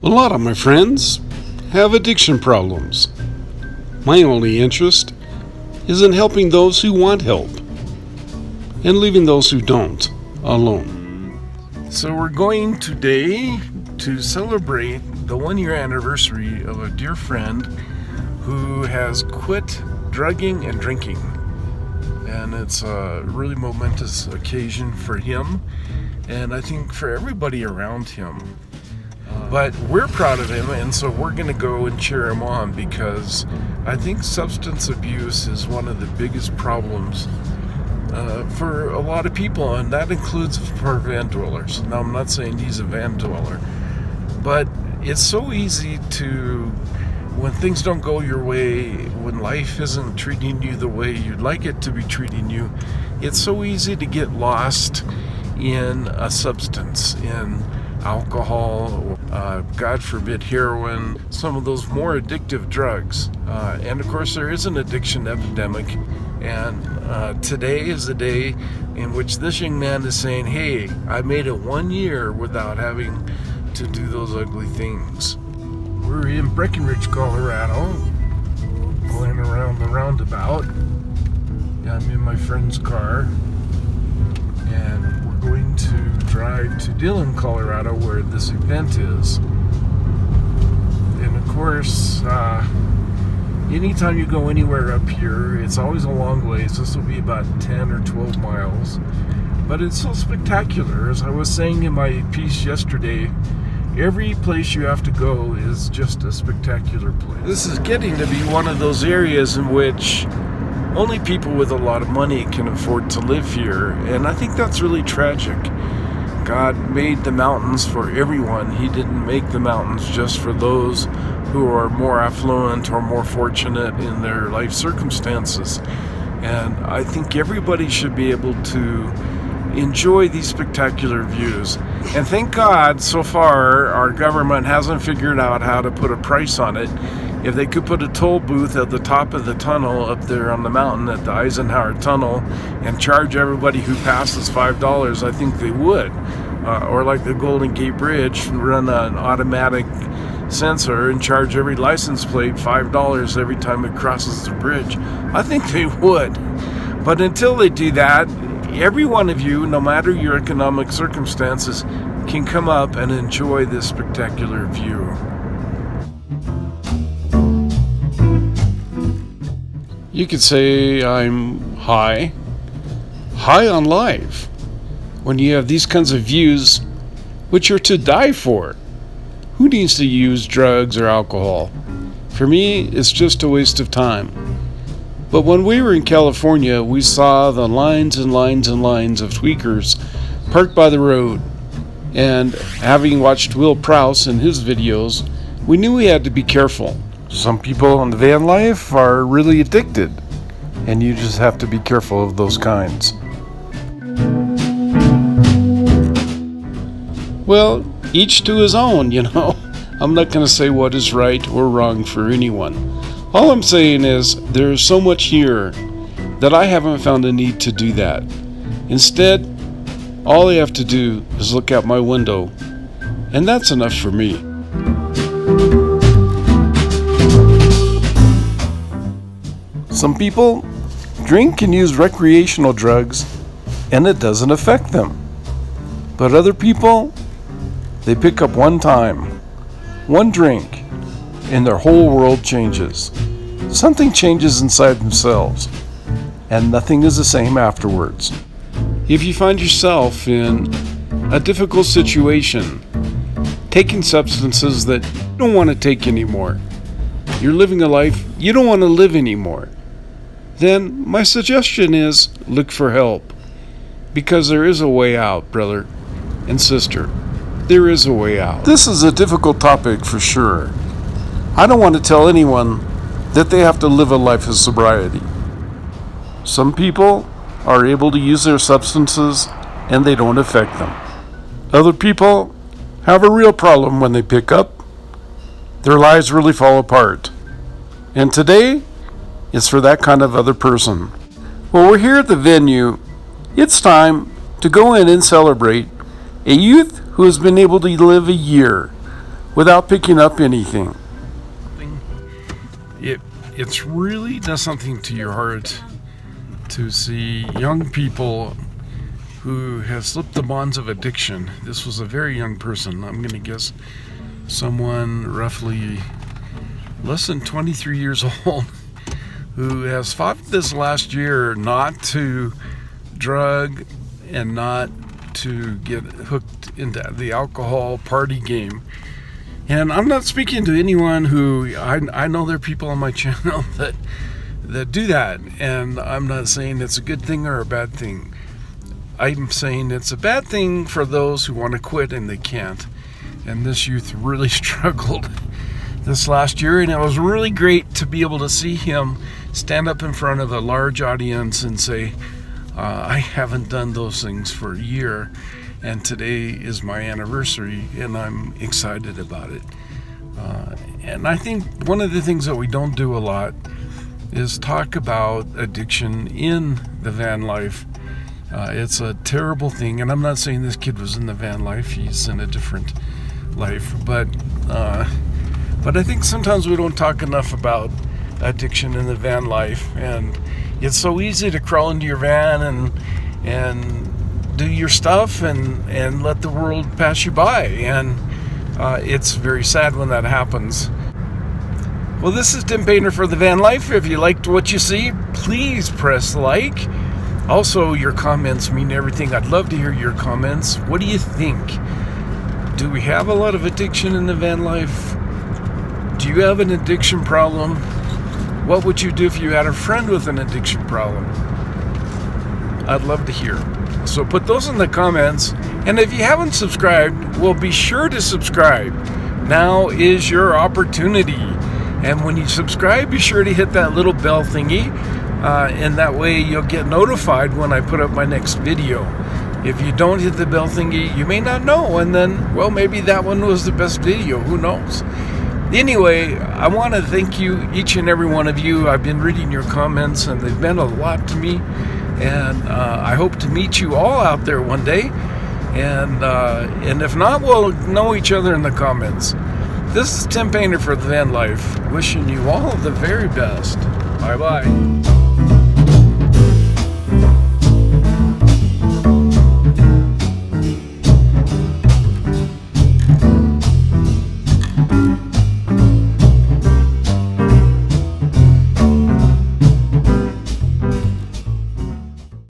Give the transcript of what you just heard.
A lot of my friends have addiction problems. My only interest is in helping those who want help and leaving those who don't alone. So we're going today to celebrate the 1-year anniversary of a dear friend who has quit drugging and drinking. And it's a really momentous occasion for him, and I think for everybody around him. But we're proud of him, and so we're going to go and cheer him on, because I think substance abuse is one of the biggest problems for a lot of people, and that includes for van dwellers. Now, I'm not saying he's a van dweller, but it's so easy to, when things don't go your way, when life isn't treating you the way you'd like it to be treating you, it's so easy to get lost in a substance, in alcohol, God forbid heroin, some of those more addictive drugs. And of course there is an addiction epidemic, and today is the day in which this young man is saying, hey, I made it 1 year without having to do those ugly things. We're in Breckenridge, Colorado, going around the roundabout. I'm in my friend's car, and we're going to drive to Dillon, Colorado, where this event is. And of course, anytime you go anywhere up here, it's always a long ways. This will be about 10 or 12 miles. But it's so spectacular. As I was saying in my piece yesterday, every place you have to go is just a spectacular place. This is getting to be one of those areas in which only people with a lot of money can afford to live here, and I think that's really tragic. God made the mountains for everyone. He didn't make the mountains just for those who are more affluent or more fortunate in their life circumstances. And I think everybody should be able to enjoy these spectacular views. And thank God, so far, our government hasn't figured out how to put a price on it. If they could put a toll booth at the top of the tunnel up there on the mountain at the Eisenhower Tunnel and charge everybody who passes $5, I think they would. Or like the Golden Gate Bridge, run an automatic sensor and charge every license plate $5 every time it crosses the bridge. I think they would. But until they do that, every one of you, no matter your economic circumstances, can come up and enjoy this spectacular view. You could say I'm high on life when you have these kinds of views, which are to die for. Who needs to use drugs or alcohol? For me, it's just a waste of time. But when we were in California, we saw the lines and lines and lines of tweakers parked by the road. And having watched Will Prowse in his videos, we knew we had to be careful. Some people in the van life are really addicted, and you just have to be careful of those kinds. Well, each to his own, you know. I'm not going to say what is right or wrong for anyone. All I'm saying is there is so much here that I haven't found a need to do that. Instead, all I have to do is look out my window, and that's enough for me. Some people drink and use recreational drugs, and it doesn't affect them. But other people, they pick up one time, one drink, and their whole world changes. Something changes inside themselves, and nothing is the same afterwards. If you find yourself in a difficult situation, taking substances that you don't want to take anymore, you're living a life you don't want to live anymore, then my suggestion is look for help. Because there is a way out, brother and sister. There is a way out. This is a difficult topic for sure. I don't want to tell anyone that they have to live a life of sobriety. Some people are able to use their substances and they don't affect them. Other people have a real problem when they pick up. Their lives really fall apart. And today, it's for that kind of other person. Well, we're here at the venue. It's time to go in and celebrate a youth who has been able to live a year without picking up anything. It's really does something to your heart to see young people who have slipped the bonds of addiction. This was a very young person. I'm going to guess someone roughly less than 23 years old who has fought this last year not to drug and not to get hooked into the alcohol party game. And I'm not speaking to anyone who I know there are people on my channel that do that, and I'm not saying it's a good thing or a bad thing. I'm saying it's a bad thing for those who want to quit and they can't. And this youth really struggled this last year, and it was really great to be able to see him stand up in front of a large audience and say, I haven't done those things for a year, and today is my anniversary, and I'm excited about it. And I think one of the things that we don't do a lot is talk about addiction in the van life. It's a terrible thing, and I'm not saying this kid was in the van life. He's in a different life, but I think sometimes we don't talk enough about addiction in the van life, and it's so easy to crawl into your van and do your stuff and let the world pass you by, and it's very sad when that happens. Well, this is Tim Paynter for the Van Life. If you liked what you see, please press like. Also, your comments mean everything. I'd love to hear your comments. What do you think? Do we have a lot of addiction in the van life? Do you have an addiction problem? What would you do if you had a friend with an addiction problem? I'd love to hear. So put those in the comments. And if you haven't subscribed, well, be sure to subscribe. Now is your opportunity. And when you subscribe, be sure to hit that little bell thingy. And that way you'll get notified when I put up my next video. If you don't hit the bell thingy, you may not know. And then, well, maybe that one was the best video. Who knows? Anyway, I want to thank you, each and every one of you. I've been reading your comments, and they've meant a lot to me. And I hope to meet you all out there one day. And if not, we'll know each other in the comments. This is Tim Paynter for the Van Life, wishing you all the very best. Bye-bye.